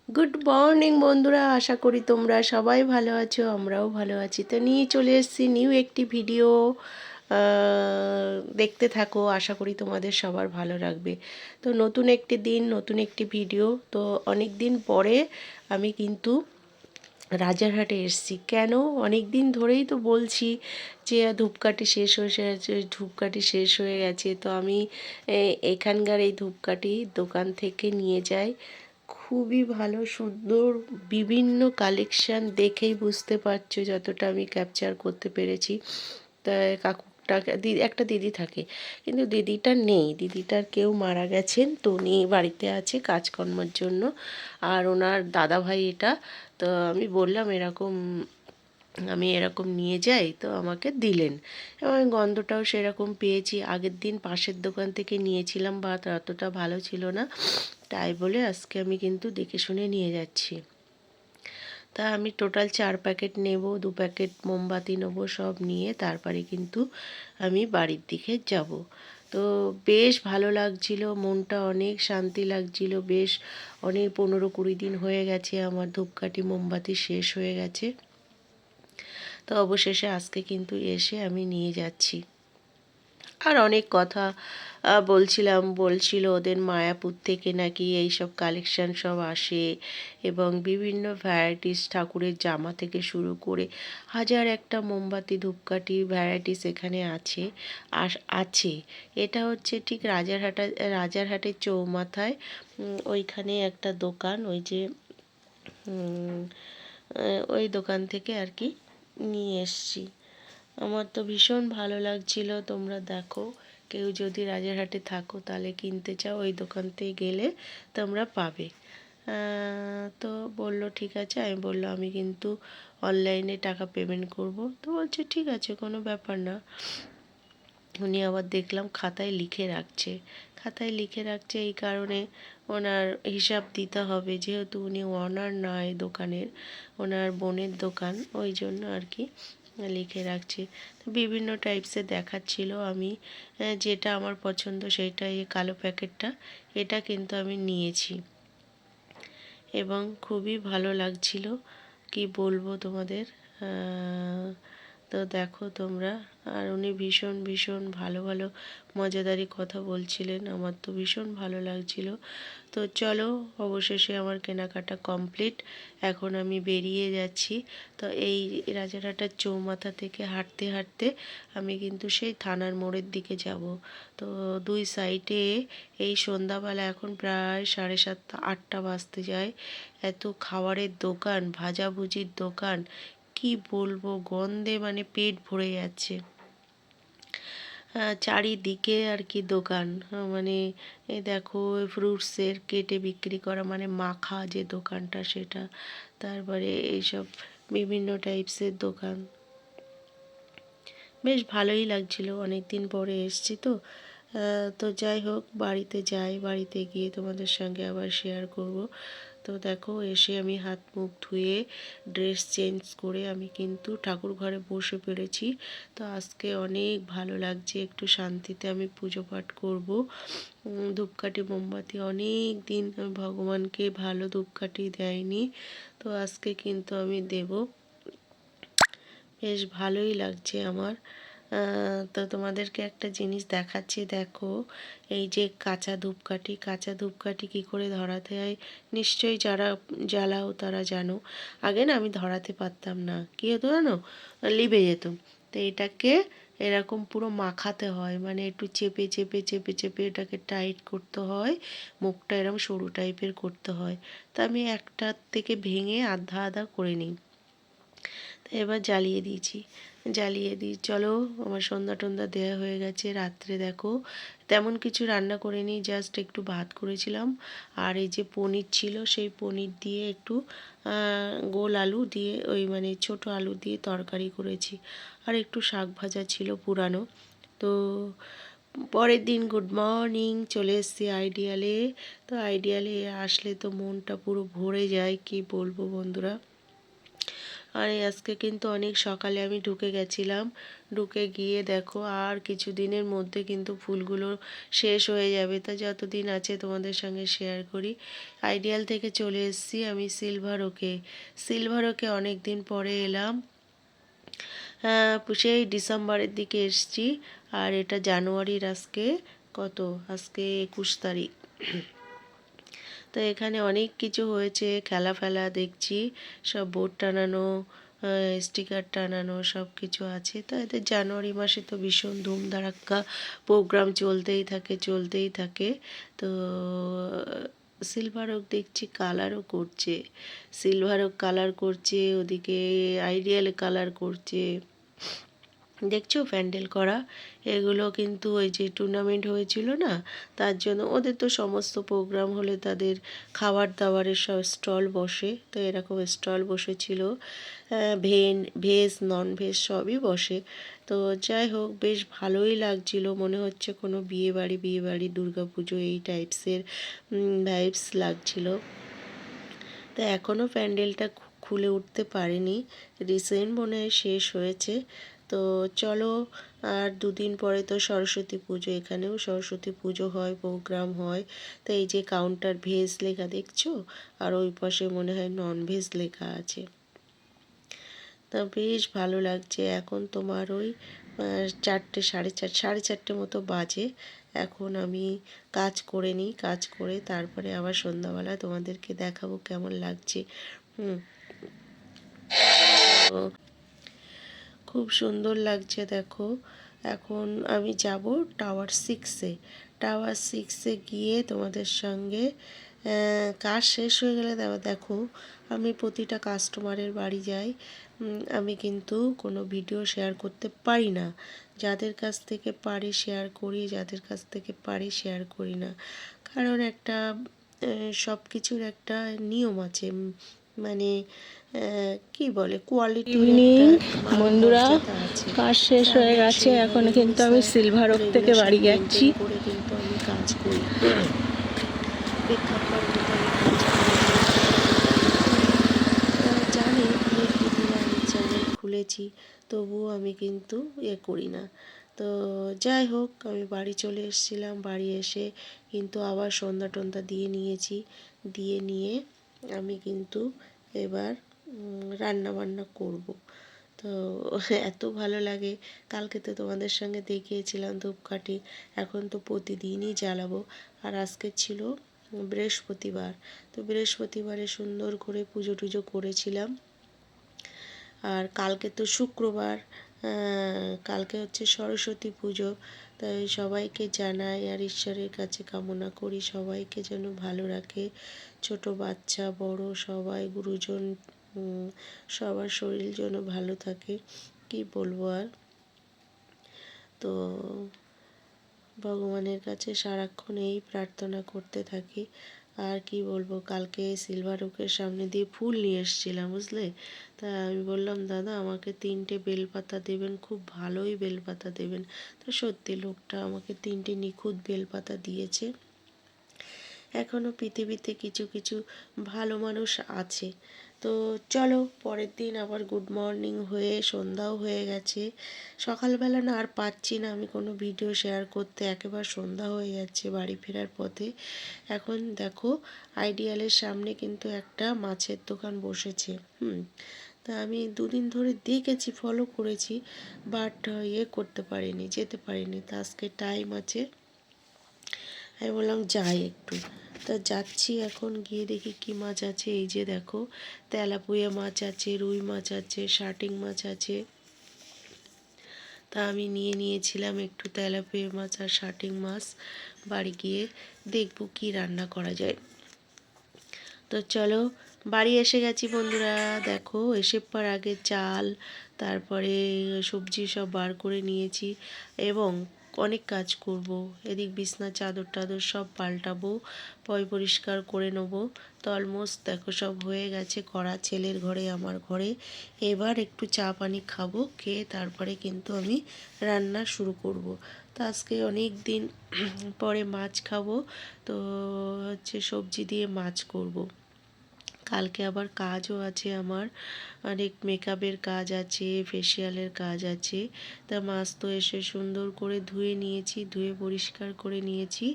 Good morning বন্ধুরা, আশা করি তোমরা সবাই ভালো আছো, আমরাও ভালো আছি। তো নিয়ে চলে এসেছি নিউ একটি ভিডিও। দেখতে থাকো, আশা করি তোমাদের সবার ভালো লাগবে। তো নতুন একটি দিন, নতুন একটি ভিডিও। তো অনেক দিন পরে আমি কিন্তু রাজারহাটে এসেছি। কেন? অনেক দিন ধরেই তো বলছি যে ধূপকাঠি শেষ হয়ে গেছে, ধূপকাঠি শেষ হয়ে গেছে। তো আমি এখানকার এই ধূপকাঠি দোকান থেকে নিয়ে যাই। খুবই ভালো, সুন্দর, বিভিন্ন কালেকশান দেখেই বুঝতে পারছো যতটা আমি ক্যাপচার করতে পেরেছি। তা কাকুটা একটা দিদি থাকে, কিন্তু দিদিটা নেই, দিদিটার কেউ মারা গেছেন। তো উনি বাড়িতে আছে কাজকর্মের জন্য। আর ওনার দাদা ভাই এটা। তো আমি বললাম আমি এরকম নিয়ে যাই, তো আমাকে দিলেন। এবং গন্ধটাও সেরকম পেয়েছি। আগের দিন পাশের দোকান থেকে নিয়েছিলাম, বা অতটা ভালো ছিল না, তাই বলে আজকে আমি কিন্তু দেখে শুনে নিয়ে যাচ্ছি। তা আমি টোটাল 4 প্যাকেট নেব, 2 প্যাকেট মোমবাতি নেবো, সব নিয়ে তারপরে কিন্তু আমি বাড়ির দিকে যাব। তো বেশ ভালো লাগছিল, মনটা অনেক শান্তি লাগছিল। বেশ অনেক 15-20 দিন হয়ে গেছে আমার ধূপকাঠি মোমবাতি শেষ হয়ে গেছে। তো অবশেষে আজকে কিন্তু এসে আমি নিয়ে যাচ্ছি। আর অনেক কথা বলছিল ওদের মায়াপুর থেকে নাকি এইসব কালেকশান সব আসে, এবং বিভিন্ন ভ্যারাইটিস ঠাকুরের জামা থেকে শুরু করে হাজার একটা মোমবাতি ধূপকাঠি ভ্যারাইটিস এখানে আছে। আছে। এটা হচ্ছে ঠিক রাজারহাটের চৌমাথায়। ওইখানে একটা দোকান, ওই যে ওই দোকান থেকে আর কি নিয়ে এসছি। আমার তো ভীষণ ভালো লাগছিল। তোমরা দেখো, কেউ যদি রাজারহাটে থাকো তাহলে কিনতে চাও, ওই দোকানতে গেলে তোমরা পাবে। তো বলল ঠিক আছে। আমি বললো আমি কিন্তু অনলাইনে টাকা পেমেন্ট করব। তো বলছে ঠিক আছে, কোনো ব্যাপার না। উনি আবার দেখলাম খাতায় লিখে রাখছে। খাতায় লিখে রাখছে এই কারণে, ওনার হিসাব দিতে হবে, যেহেতু উনি ওনার নয় দোকানের, ওনার বোনের দোকান, ওই জন্য আর কি লিখে রাখছে। বিভিন্ন টাইপসের দেখাচ্ছিল। আমি যেটা আমার পছন্দ সেইটা, এই কালো প্যাকেটটা, এটা কিন্তু আমি নিয়েছি এবং খুবই ভালো লাগছিল। কি বলবো তোমাদের। তো দেখো তোমরা। আর উনি ভীষণ ভীষণ ভালো ভালো মজাদারি কথা বলছিলেন, আমার তো ভীষণ ভালো লাগছিল। তো চলো, অবশেষে আমার কেনাকাটা কমপ্লিট। এখন আমি বেরিয়ে যাচ্ছি। তো এই রাজারহাটের চৌমাথা থেকে হাঁটতে হাঁটতে আমি কিন্তু সেই থানার মোড়ের দিকে যাব। তো দুই সাইডে এই সন্ধ্যাবেলা এখন প্রায় 7:30-8টা বাজতে যায়, এত খাবারের দোকান, ভাজাভুজির দোকান, কি বলবো, গন্ধে মানে পেট ভরে যাচ্ছে। চারিদিকে আর কি দোকান। মানে এই দেখো, ফ্রুটসের কেটে বিক্রি করা, মানে মাখা যে দোকানটা সেটা, তারপরে এইসব বিভিন্ন টাইপসের দোকান। বেশ ভালোই লাগছিল, অনেক দিন পরে এসেছি তো। তো যাই হোক, বাড়িতে যাই, বাড়িতে গিয়ে তোমাদের সঙ্গে আবার শেয়ার করব। তো দেখো, এসে আমি হাত মুখ ধুয়ে ড্রেস চেঞ্জ করে আমি কিন্তু ঠাকুর ঘরে বসে পড়েছি। তো আজকে অনেক ভালো লাগছে, একটু শান্তিতে আমি পুজো পাঠ করব। ধূপকাঠি মোমবাতি অনেক দিন আমি ভগবানকে ভালো ধূপকাঠি দেয়নি, তো আজকে কিন্তু আমি দেব। বেশ ভালোই লাগছে আমার। তো তোমাদেরকে একটা জিনিস দেখাচ্ছি, দেখো। এই যে কাঁচা ধূপকাঠি কী করে ধরাতে হয় নিশ্চয়ই যারা জ্বালাও তারা জানো। আগে না আমি ধরাতে পারতাম না, কী হতো জানো, লিভে যেত। তো এটাকে এরকম পুরো মাখাতে হয়, মানে একটু চেপে চেপে চেপে চেপে এটাকে টাইট করতে হয়, মুখটা এরকম সরু টাইপের করতে হয়। তা আমি একটার থেকে ভেঙে আধা আধা করে নিই। তো এবার জ্বালিয়ে দিই। চলো, আমার সন্ধ্যা টন্ধ্যা দেওয়া হয়ে গেছে। রাত্রে দেখো, তেমন কিছু রান্না করিনি, জাস্ট একটু ভাত করেছিলাম। আর এই যে পনির ছিল, সেই পনির দিয়ে একটু গোল আলু দিয়ে, ওই মানে ছোট আলু দিয়ে তরকারি করেছি। আর একটু শাক ভাজা ছিল পুরানো। তো পরের দিন গুড মর্নিং, চলে এসেছি আইডিয়ালে। তো আইডিয়ালে আসলে তো মনটা পুরো ভরে যায়, কি বলবো বন্ধুরা। আর আজকে কিন্তু অনেক সকালে আমি ঢুকে গেছিলাম, ঢুকে গিয়ে দেখো আর কিছু দিনের মধ্যে কিন্তু ফুলগুলো শেষ হয়ে যাবে, তা যতদিন আছে তোমাদের সঙ্গে শেয়ার করি। আইডিয়াল থেকে চলে এসেছি আমি সিলভার ওকে অনেক দিন পরে এলাম। সেই ডিসেম্বরের দিকে এসছি, আর এটা জানুয়ারির আজকে 21 তারিখ। তো এখানে অনেক কিছু হয়েছে, খেলা ফেলা দেখছি, সব বোর্ড টানানো, স্টিকার টানানো সব কিছু আছে। তো এদের জানুয়ারি মাসে তো ভীষণ ধুমধারাক্কা প্রোগ্রাম চলতেই থাকে। তো সিলভার ওক দেখছি কালারও করছে, সিলভার ওক কালার করছে, ওদিকে আইডিয়াল কালার করছে, দেখছো প্যান্ডেল করা। এগুলো কিন্তু ওই যে টুর্নামেন্ট হয়েছিল না, তার জন্য ওদের তো সমস্ত প্রোগ্রাম হলে তাদের খাবার দাবারের সব স্টল বসে, তো এরকম স্টল বসেছিল। ভেজ নন ভেজ সবই বসে। তো যাই হোক, বেশ ভালোই লাগছিল, মনে হচ্ছে কোনো বিয়েবাড়ি দুর্গাপুজো এই টাইপসের ভাইবস লাগছিল। তো এখনও প্যান্ডেলটা খুলে উঠতে পারেনি, রিসেন্ট মনে হয় শেষ হয়েছে। তো চলো, আর দুদিন পরে তো সরস্বতী পুজো, এখানেও সরস্বতী পুজো হয়, প্রোগ্রাম হয়। তো এই যে কাউন্টার ভেজ লেখা দেখছো, আর ওই পাশে মনে হয় নন ভেজ লেখা আছে। তা বেশ ভালো লাগছে। এখন তোমার ওই 4টে সাড়ে চারটে মতো বাজে। এখন আমি কাজ করে নিই, কাজ করে তারপরে আবার সন্ধ্যাবেলা তোমাদেরকে দেখাবো কেমন লাগছে। তো খুব সুন্দর লাগছে দেখো। এখন আমি যাব টাওয়ার 6-এ গিয়ে তোমাদের সঙ্গে কাজ শেষ হয়ে গেলে দেখো, আমি প্রতিটা কাস্টমারের বাড়ি যাই, আমি কিন্তু কোনো ভিডিও শেয়ার করতে পারি না। যাদের কাছ থেকে পারি শেয়ার করি, যাদের কাছ থেকে পারি শেয়ার করি না, কারণ একটা সব কিছুর একটা নিয়ম আছে, মানে কি বলে কোয়ালিটি ইভিনিং বন্ধুরা, আছে। কাজ শেষ হয়ে গেছে, এখন কিন্তু আমি সিলভার ওক থেকে বাড়ি যাচ্ছি। করে কিন্তু আমি কাজ করি, প্রেক্ষাপট মতো আমি কাজ করি। জানি অনেক দিন আমি চ্যানেল খুলেছি, তবুও আমি কিন্তু করি না। তো যাই হোক, আমি বাড়ি চলে এসেছিলাম, বাড়ি এসে কিন্তু আবার সন্ধ্যা টন্ধ্যা দিয়ে নিয়ে আমি কিন্তু এবার রান্না বান্না করব। তো এত ভালো লাগে, কালকে তো তোমাদের সঙ্গে দেখিয়েছিলাম ধূপকাঠি, এখন তো প্রতিদিনই জ্বালাবো। আর আজকে ছিল বৃহস্পতিবার, তো বৃহস্পতিবারে সুন্দর করে পুজো টুজো করেছিলাম। আর কালকে তো শুক্রবার, কালকে হচ্ছে সরস্বতী পুজো। তাই সবাইকে জানাই আর ঈশ্বরের কাছে কামনা করি সবাইকে যেন ভালো রাখে, ছোট বাচ্চা বড় সবাই, গুরুজন, সবার শরীর যেন ভালো থাকে। কি বলবো আর, তো ভগবানের কাছে সারাক্ষণ এই প্রার্থনা করতে থাকি। আর কি বলবো, কালকে সিলভার ওকের সামনে দিয়ে ফুল নিয়ে এসেছিলাম, বুঝলে। তা আমি বললাম, দাদা আমাকে 3টে বেলপাতা দেবেন, খুব ভালোই বেলপাতা দেবেন। তো সত্যি লোকটা আমাকে 3টে নিখুঁত বেলপাতা দিয়েছে। এখনও পৃথিবীতে কিছু কিছু ভালো মানুষ আছে। তো চলো, পরের দিন আবার গুড মর্নিং হয়ে সন্ধ্যাও হয়ে গেছে। সকালবেলা না আর পাচ্ছি না আমি কোনো ভিডিও শেয়ার করতে, একেবারে সন্ধ্যা হয়ে যাচ্ছে বাড়ি ফেরার পথে। এখন দেখো, আইডিয়ালের সামনে কিন্তু একটা মাছের দোকান বসেছে। তা আমি দুদিন ধরে দেখেছি, ফলো করেছি, বাট যেতে পারিনি। তা আজকে টাইম আছে, আমি বললাম যাই একটু। তা যাচ্ছি, এখন গিয়ে দেখি কী মাছ আছে। এই যে দেখো, তেলাপুয়া মাছ আছে, রুই মাছ আছে, শার্টিং মাছ আছে। তা আমি নিয়েছিলাম একটু তেলাপুয়া মাছ আর শার্টিং মাছ, বাড়ি গিয়ে দেখব কি রান্না করা যায়। তো চলো, বাড়ি এসে গেছি বন্ধুরা। দেখো, এসে পর আগে চাল, তারপরে সবজি সব বার করে নিয়েছি, এবং অনেক কাজ করব। এদিক বিছনা চাদর টাদর সব পাল্টাবো, পরিষ্কার করে নেবো। তো অলমোস্ট দেখো সব হয়ে গেছে করা, ছেলের ঘরে আমার ঘরে। এবার একটু চা পানি খাবো, খেয়ে তারপরে কিন্তু আমি রান্না শুরু করব। তো আজকে অনেক দিন পরে মাছ খাবো, তো হচ্ছে সবজি দিয়ে মাছ করব। কালকে আবার কাজও আছে আমার, অনেক মেকআপের কাজ আছে, ফেসিয়ালের কাজ আছে। তা মাছ তো এসে সুন্দর করে ধুয়ে নিয়েছি, ধুয়ে পরিষ্কার করে নিয়েছি।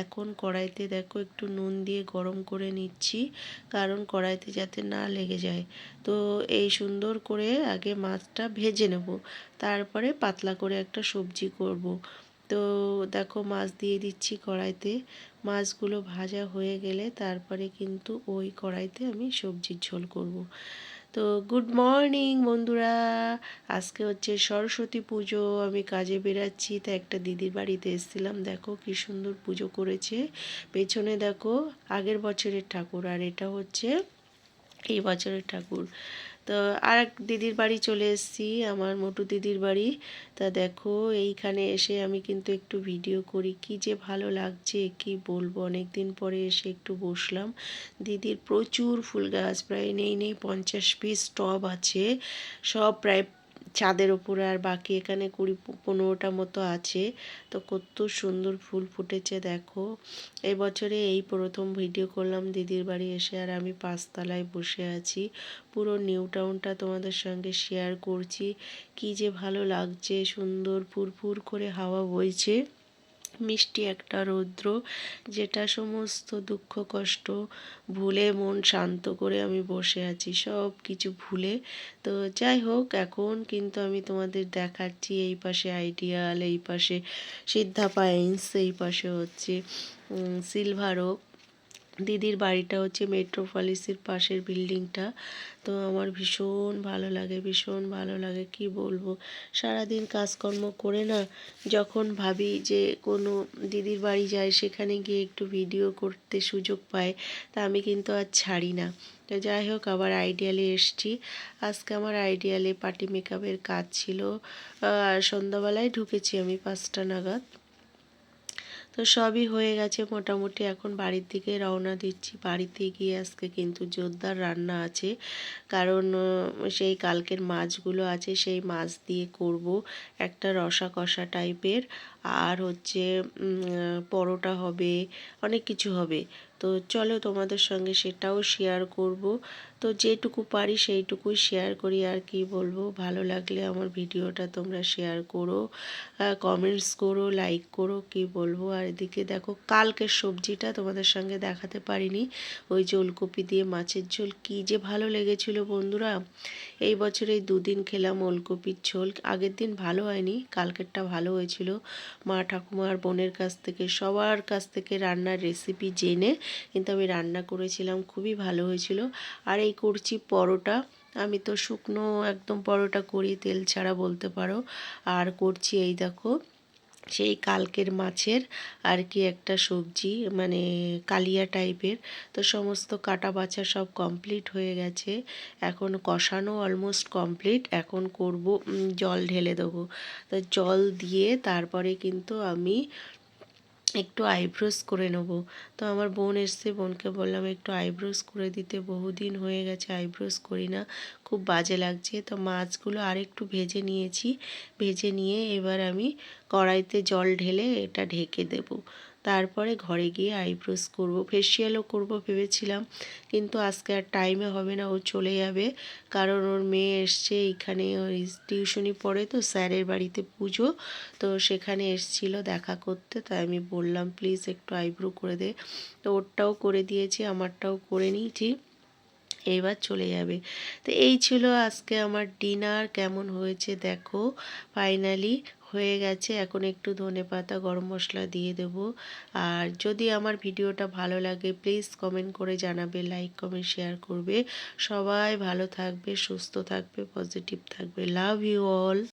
এখন কড়াইতে দেখো একটু নুন দিয়ে গরম করে নিচ্ছি, কারণ কড়াইতে যাতে না লেগে যায়। তো এই সুন্দর করে আগে মাছটা ভেজে নেব, তারপরে পাতলা করে একটা সবজি করব। তো দেখো মাছ দিয়ে দিচ্ছি কড়াইতে, মাছগুলো ভাজা হয়ে গেলে তারপরে কিন্তু ওই কড়াইতে আমি সবজির ঝোল করব। তো গুড মর্নিং বন্ধুরা, আজকে হচ্ছে সরস্বতী পুজো। আমি কাজে বেরাচ্ছি, তা একটা দিদির বাড়িতে এসেছিলাম। দেখো কি সুন্দর পুজো করেছে, পেছনে দেখো আগের বছরের ঠাকুর, আর এটা হচ্ছে এই বছরের ঠাকুর। তো আর এক দিদির বাড়ি চলে এসেছি, আমার মোটু দিদির বাড়ি। তা দেখো এইখানে এসে আমি কিন্তু একটু ভিডিও করি, কি যে ভালো লাগছে কি বলবো। অনেক দিন পরে এসে একটু বসলাম। দিদির প্রচুর ফুল গাছ, প্রায় নেই 50 পিস টব আছে, সব প্রায় ছাদের ওপরে, আর বাকি এখানে 20-15টা মতো আছে। তো কত সুন্দর ফুল ফুটেছে দেখো। এই বছরে এই প্রথম ভিডিও করলাম দিদির বাড়ি এসে, আর আমি 5তলায় বসে আছি। পুরো নিউ টাউনটা তোমাদের সঙ্গে শেয়ার করছি। কি যে ভালো লাগছে, সুন্দর ফুরফুর করে হাওয়া বইছে, মিষ্টি একটা রৌদ্র, যেটা সমস্ত দুঃখ কষ্ট ভুলে মন শান্ত করে আমি বসে আছি, সব কিছু ভুলে। তো যাই হোক, এখন কিন্তু আমি তোমাদের দেখাচ্ছি এই পাশে আইডিয়াল, এই পাশে সিদ্ধা পাইন্স, এই পাশে হচ্ছে সিলভার ওক। দিদির বাড়িটা হচ্ছে মেট্রোপলিসের পাশের বিল্ডিংটা। তো আমার ভীষণ ভালো লাগে, ভীষণ ভালো লাগে, কি বলবো। সারাদিন কাজকর্ম করে না, যখন ভাবি যে কোনো দিদির বাড়ি যাই, সেখানে গিয়ে একটু ভিডিও করতে সুযোগ পাই, তা আমি কিন্তু আর ছাড়ি না। তো যাই হোক, আবার আইডিয়ালে এসছি। আজকে আমার আইডিয়ালে পার্টি মেকআপের কাজ ছিল, আর সন্ধ্যাবেলায় ঢুকেছি আমি 5টা নাগাদ। তো সবই হয়ে গেছে মোটামুটি, এখন বাড়ির দিকে রওনা দিচ্ছি। বাড়িতে গিয়ে আজকে কিন্তু জোরদার রান্না আছে, কারণ সেই কালকের মাছগুলো আছে, সেই মাছ দিয়ে করব একটা রসা কষা টাইপের, আর হচ্ছে পরোটা হবে, অনেক কিছু হবে। তো চলো তোমাদের সঙ্গে সেটাও শেয়ার করব। তো যেটুকু পারি সেইটুকুই শেয়ার করি, আর কি বলবো। ভালো লাগলে আমার ভিডিওটা তোমরা শেয়ার করো, কমেন্টস করো, লাইক করো, কি বলবো। আর এদিকে দেখো কালকের সবজিটা তোমাদের সঙ্গে দেখাতে পারিনি, ওই যে ওলকপি দিয়ে মাছের ঝোল, কি যে ভালো লেগেছিল বন্ধুরা। এই বছর এই 2 দিন খেলাম ওলকপির ঝোল, আগের দিন ভালো হয়নি, কালকেরটা ভালো হয়েছিল। মা ঠাকুমা আর বোনের কাছ থেকে, সবার কাছ থেকে রান্নার রেসিপি জেনে কিন্তু আমি রান্না করেছিলাম, খুবই ভালো হয়েছিল। আর এই করছি পরোটা, আমি তো শুকনো একদম পরোটা করি, তেল ছাড়া বলতে পারো। আর করছি এই দেখো সেই কালকের মাছের আর কি একটা সবজি, মানে কালিয়া টাইপের। তো সমস্ত কাটা বাছা সব কমপ্লিট হয়ে গেছে, এখন কষানো অলমোস্ট কমপ্লিট। এখন করব জল ঢেলে দেবো। তো জল দিয়ে তারপরে কিন্তু আমি একটু আইব্রোস করে নেব। তো আমার বোন এসছে, বোনকে বললাম একটু আইব্রোস করে দিতে, বহুদিন হয়ে গেছে আইব্রোস করি না, খুব বাজে লাগছে। তো মাছগুলো আরেকটু ভেজে নিয়েছি, ভেজে নিয়ে এবার আমি কড়াইতে জল ঢেলে এটা ঢেকে দেব। তারপরে ঘরে গিয়ে আইব্রোস করব, ফেসিয়ালও করব ভেবেছিলাম, কিন্তু আজকে আর টাইমে হবে না, ও চলে যাবে, কারণ ওর মেয়ে এসছে এইখানে, ওই টিউশনি পড়ে, তো স্যারের বাড়িতে পুজো, তো সেখানে এসছিল দেখা করতে। তাই আমি বললাম প্লিজ একটু আইব্রো করে দে, তো ওরটাও করে দিয়েছি, আমারটাও করে নিয়েছি, এইবার চলে যাবে। তো এই ছিল আজকে আমার ডিনার। কেমন হয়েছে দেখো, ফাইনালি হয়ে গেছে। এখন একটু ধনেপাতা গরম মশলা দিয়ে দেব। আর যদি আমার ভিডিওটা ভালো লাগে প্লিজ কমেন্ট করে জানাবে, লাইক কমেন্ট শেয়ার করবে। সবাই ভালো থাকবে, সুস্থ থাকবে, পজিটিভ থাকবে। Love you all.